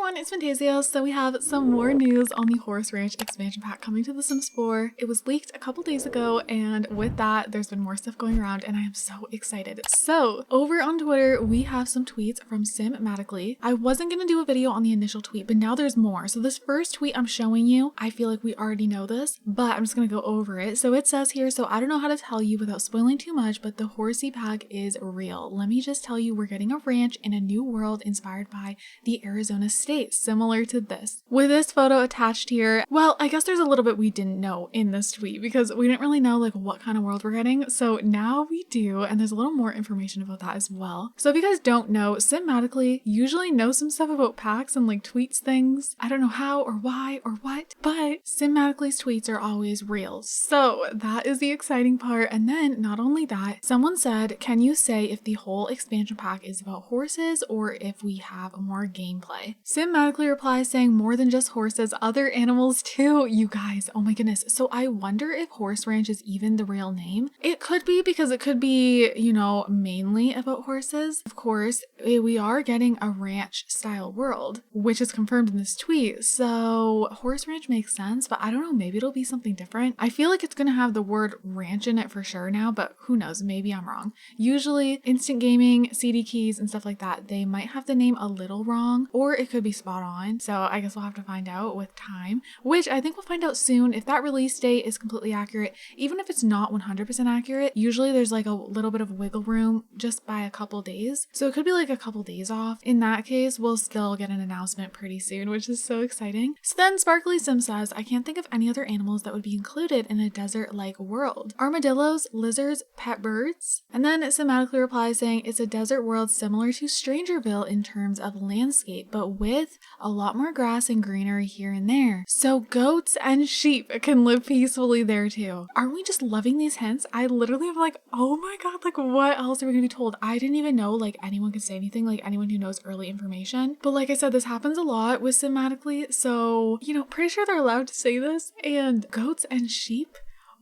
everyone, it's Fantayzia. So we have some more news on the Horse Ranch expansion pack coming to The Sims 4. It was leaked a couple days ago, and with that, there's been more stuff going around, and I am so excited. So over on Twitter, we have some tweets from Simmatically. I wasn't gonna do a video on the initial tweet, but now there's more. So this first tweet I'm showing you, I feel like we already know this, but I'm just gonna go over it. So it says here, so I don't know how to tell you without spoiling too much, but the horsey pack is real. Let me just tell you, we're getting a ranch in a new world inspired by the Arizona state, similar to this. With this photo attached here, well, I guess there's a little bit we didn't know in this tweet because we didn't really know like what kind of world we're getting. So now we do, and there's a little more information about that as well. So if you guys don't know, Simmatically usually knows some stuff about packs and like tweets things. I don't know how or why or what, but Simmatically's tweets are always real. So that is the exciting part. And then not only that, someone said, can you say if the whole expansion pack is about horses or if we have more gameplay? Simmatically replies saying more than just horses, other animals too. You guys, oh my goodness. So I wonder if Horse Ranch is even the real name. It could be, because it could be, you know, mainly about horses. Of course, we are getting a ranch style world, which is confirmed in this tweet. So Horse Ranch makes sense, but I don't know, maybe it'll be something different. I feel like it's gonna have the word ranch in it for sure now, but who knows, maybe I'm wrong. Usually instant gaming, CD keys and stuff like that, they might have the name a little wrong, or it could be spot on. So I guess we'll have to find out with time, which I think we'll find out soon. If that release date is completely accurate, even if it's not 100% accurate, usually there's like a little bit of wiggle room just by a couple days. So it could be like a couple days off. In that case, we'll still get an announcement pretty soon, which is so exciting. So then Sparkly Sim says, I can't think of any other animals that would be included in a desert-like world. Armadillos, lizards, pet birds. And then Simmatically replies saying it's a desert world similar to Strangerville in terms of landscape, but with a lot more grass and greenery here and there. So goats and sheep can live peacefully there too. Aren't we just loving these hints? I literally am like, oh my god, like what else are we gonna be told? I didn't even know like anyone could say anything, like anyone who knows early information. But like I said, this happens a lot with Simmatically, so you know, pretty sure they're allowed to say this. And goats and sheep?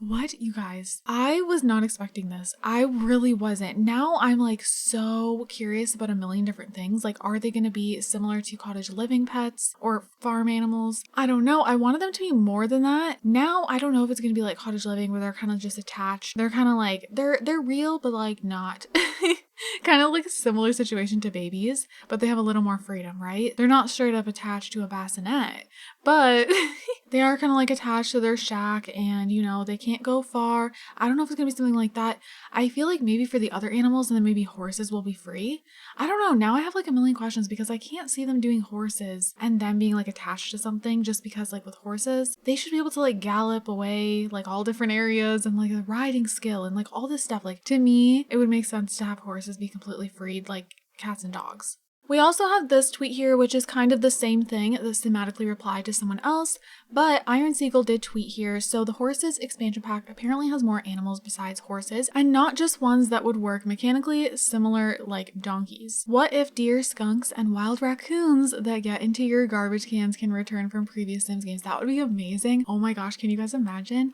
What, you guys? I was not expecting this. I really wasn't. Now I'm like so curious about a million different things. Like, are they going to be similar to cottage living pets or farm animals? I don't know. I wanted them to be more than that. Now I don't know if it's going to be like cottage living where they're kind of just attached. They're kind of like, they're real, but like not. Kind of like a similar situation to babies, but they have a little more freedom, right? They're not straight up attached to a bassinet, but they are kind of like attached to their shack and, you know, they can't go far. I don't know if it's gonna be something like that. I feel like maybe for the other animals and then maybe horses will be free. I don't know. Now I have like a million questions because I can't see them doing horses and them being like attached to something, just because like with horses, they should be able to like gallop away like all different areas and like a riding skill and like all this stuff. Like to me, it would make sense to have horses be completely freed like cats and dogs. We also have this tweet here, which is kind of the same thing that Simmatically replied to someone else, but Iron Seagull did tweet here. So the horses expansion pack apparently has more animals besides horses, and not just ones that would work mechanically similar like donkeys. What if deer, skunks, and wild raccoons that get into your garbage cans can return from previous Sims games? That would be amazing. Oh my gosh, can you guys imagine?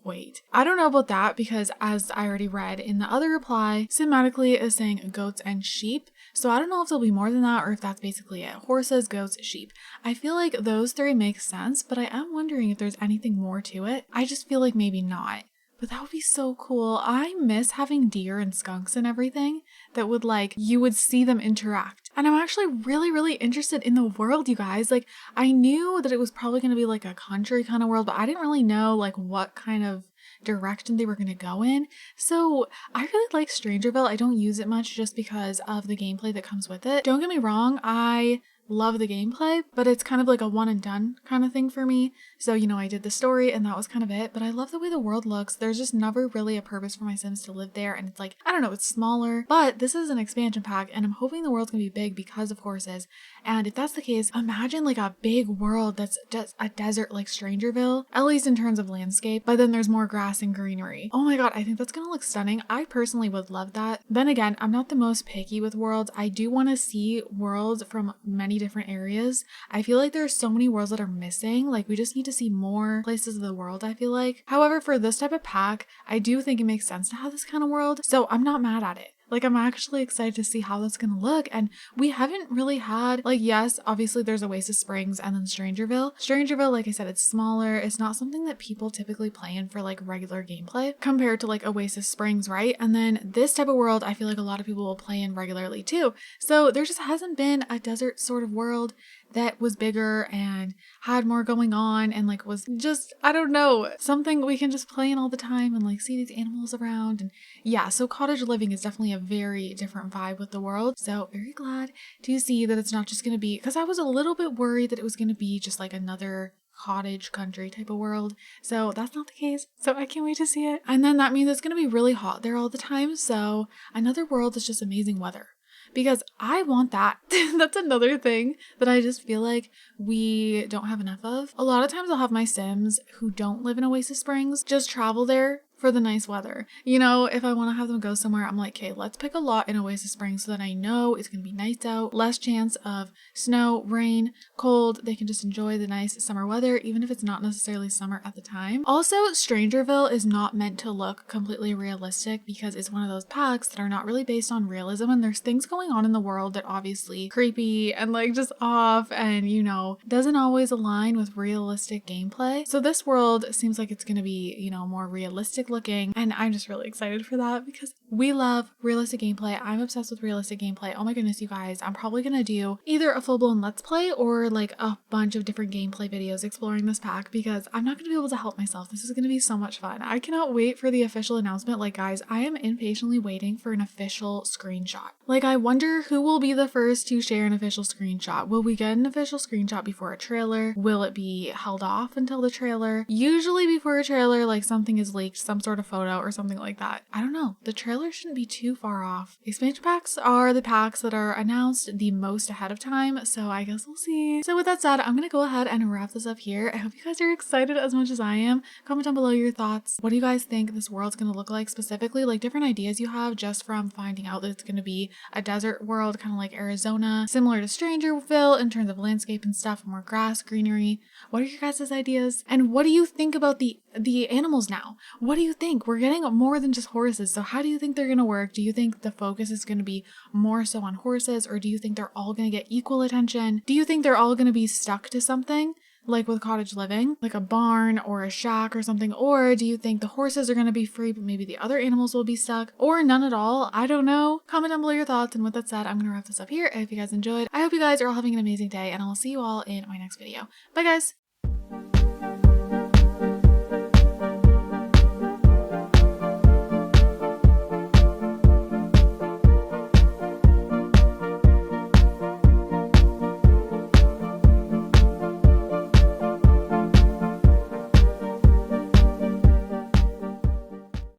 Wait, I don't know about that because as I already read in the other reply, Simmatically is saying goats and sheep. So I don't know if there'll be more than that or if that's basically it. Horses, goats, sheep. I feel like those three make sense, but I am wondering if there's anything more to it. I just feel like maybe not. But that would be so cool. I miss having deer and skunks and everything that would like, you would see them interact. And I'm actually really interested in the world, you guys. Like I knew that it was probably going to be like a country kind of world, but I didn't really know like what kind of direction they were going to go in. So I really like Strangerville. I don't use it much just because of the gameplay that comes with it. Don't get me wrong, I love the gameplay, but it's kind of like a one and done kind of thing for me. So, you know, I did the story and that was kind of it, but I love the way the world looks. There's just never really a purpose for my Sims to live there. And it's like, I don't know, it's smaller, but this is an expansion pack and I'm hoping the world's gonna be big because of horses. And if that's the case, imagine like a big world that's just a desert like Strangerville, at least in terms of landscape, but then there's more grass and greenery. Oh my God, I think that's gonna look stunning. I personally would love that. Then again, I'm not the most picky with worlds. I do want to see worlds from many different areas. I feel like there are so many worlds that are missing. Like we just need to see more places of the world, I feel like. However, for this type of pack, I do think it makes sense to have this kind of world. So I'm not mad at it. Like, I'm actually excited to see how that's gonna look. And we haven't really had, like, yes, obviously there's Oasis Springs and then Strangerville. Strangerville, like I said, it's smaller. It's not something that people typically play in for like regular gameplay compared to like Oasis Springs, right? And then this type of world, I feel like a lot of people will play in regularly too. So there just hasn't been a desert sort of world that was bigger and had more going on and like was just, I don't know, something we can just play in all the time and like see these animals around. And yeah, so cottage living is definitely a very different vibe with the world. So very glad to see that it's not just going to be, because I was a little bit worried that it was going to be just like another cottage country type of world. So that's not the case. So I can't wait to see it. And then that means it's going to be really hot there all the time. So another world is just amazing weather. Because I want that. That's another thing that I just feel like we don't have enough of. A lot of times I'll have my Sims who don't live in Oasis Springs just travel there for the nice weather. You know, if I want to have them go somewhere, I'm like, okay, let's pick a lot in Oasis Springs so that I know it's going to be nice out, less chance of snow, rain, cold. They can just enjoy the nice summer weather, even if it's not necessarily summer at the time. Also, Strangerville is not meant to look completely realistic because it's one of those packs that are not really based on realism, and there's things going on in the world that obviously creepy and like just off and, you know, doesn't always align with realistic gameplay. So this world seems like it's going to be, you know, more realistic looking, and I'm just really excited for that because we love realistic gameplay. I'm obsessed with realistic gameplay. Oh my goodness, you guys, I'm probably gonna do either a full-blown let's play or like a bunch of different gameplay videos exploring this pack because I'm not gonna be able to help myself. This is gonna be so much fun. I cannot wait for the official announcement. Like, guys, I am impatiently waiting for an official screenshot. Like, I wonder who will be the first to share an official screenshot. Will we get an official screenshot before a trailer? Will it be held off until the trailer? Usually before a trailer, like something is leaked, some sort of photo or something like that. I don't know. The trailer shouldn't be too far off. Expansion packs are the packs that are announced the most ahead of time, so I guess we'll see. So with that said, I'm gonna go ahead and wrap this up here. I hope you guys are excited as much as I am. Comment down below your thoughts. What do you guys think this world's gonna look like specifically? Like different ideas you have just from finding out that it's gonna be a desert world, kind of like Arizona, similar to Strangerville in terms of landscape and stuff, more grass, greenery. What are your guys' ideas? And what do you think about the animals now? What do you think? We're getting more than just horses. So how do you think they're going to work? Do you think the focus is going to be more so on horses, or do you think they're all going to get equal attention? Do you think they're all going to be stuck to something? Like with cottage living, like a barn or a shack or something? Or do you think the horses are going to be free, but maybe the other animals will be stuck? Or none at all? I don't know. Comment down below your thoughts. And with that said, I'm going to wrap this up here. I hope you guys enjoyed. I hope you guys are all having an amazing day, and I'll see you all in my next video. Bye, guys.